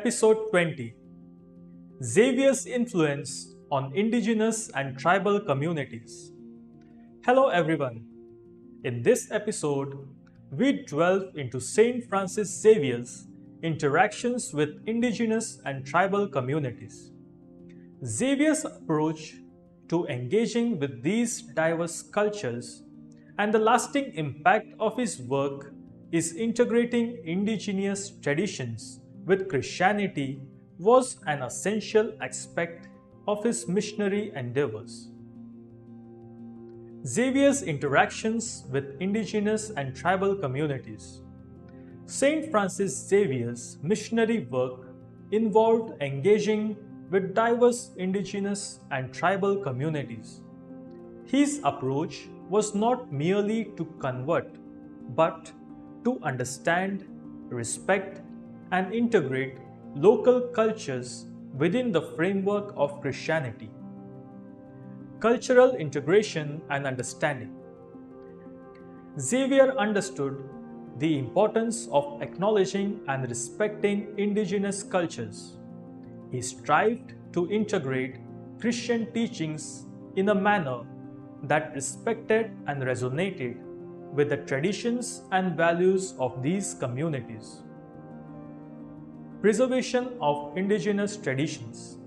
Episode 20 Xavier's Influence on Indigenous and Tribal Communities. Hello everyone. In this episode, we delve into St Francis Xavier's interactions with Indigenous and tribal communities. Xavier's approach to engaging with these diverse cultures and the lasting impact of his work is integrating indigenous traditions with Christianity was an essential aspect of his missionary endeavors. Xavier's interactions with indigenous and tribal communities. St. Francis Xavier's missionary work involved engaging with diverse indigenous and tribal communities. His approach was not merely to convert, but to understand, respect, and integrate local cultures within the framework of Christianity. Cultural integration and understanding. Xavier understood the importance of acknowledging and respecting indigenous cultures. He strived to integrate Christian teachings in a manner that respected and resonated with the traditions and values of these communities. Preservation of indigenous traditions.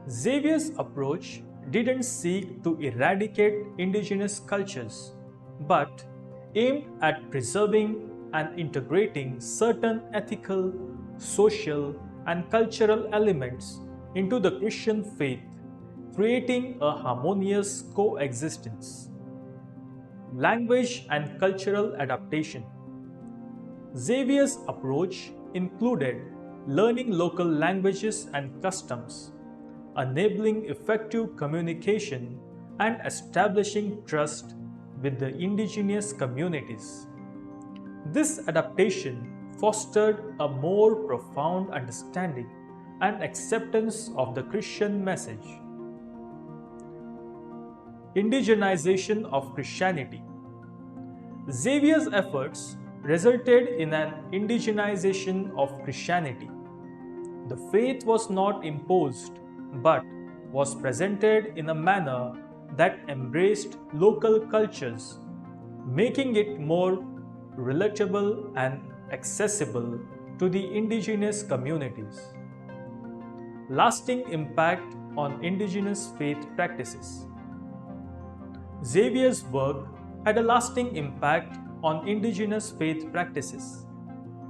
Xavier's approach didn't seek to eradicate indigenous cultures, but aimed at preserving and integrating certain ethical, social, and cultural elements into the Christian faith, creating a harmonious coexistence. Language and cultural adaptation. Xavier's approach included learning local languages and customs, enabling effective communication and establishing trust with the indigenous communities. This adaptation fostered a more profound understanding and acceptance of the Christian message. Indigenization of Christianity. Xavier's efforts resulted in an indigenization of Christianity. The faith was not imposed, but was presented in a manner that embraced local cultures, making it more relatable and accessible to the indigenous communities. Lasting impact on indigenous faith practices. Xavier's work had a lasting impact on indigenous faith practices.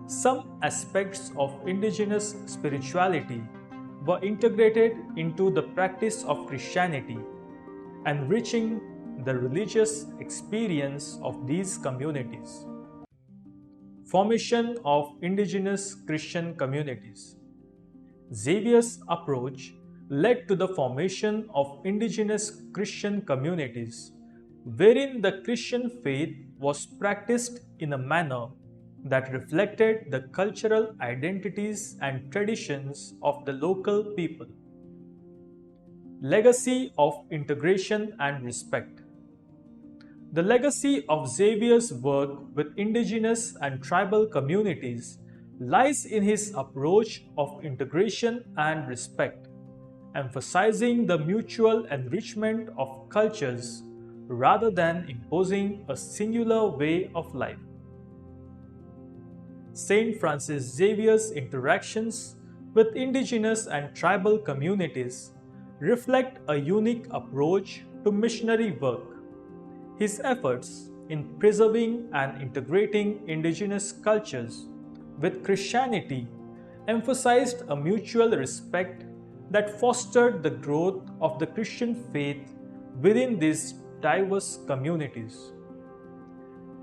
Some aspects of indigenous spirituality were integrated into the practice of Christianity, enriching the religious experience of these communities. Formation of indigenous Christian communities. Xavier's approach led to the formation of indigenous Christian communities, wherein the Christian faith was practiced in a manner that reflected the cultural identities and traditions of the local people. Legacy of integration and respect. The legacy of Xavier's work with indigenous and tribal communities lies in his approach of integration and respect, emphasizing the mutual enrichment of cultures rather than imposing a singular way of life. St. Francis Xavier's interactions with indigenous and tribal communities reflect a unique approach to missionary work. His efforts in preserving and integrating indigenous cultures with Christianity emphasized a mutual respect that fostered the growth of the Christian faith within these diverse communities.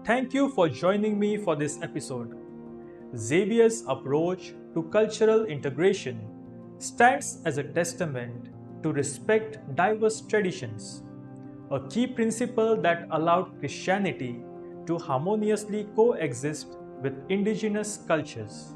Thank you for joining me for this episode. Xavier's approach to cultural integration stands as a testament to respect diverse traditions, a key principle that allowed Christianity to harmoniously coexist with indigenous cultures.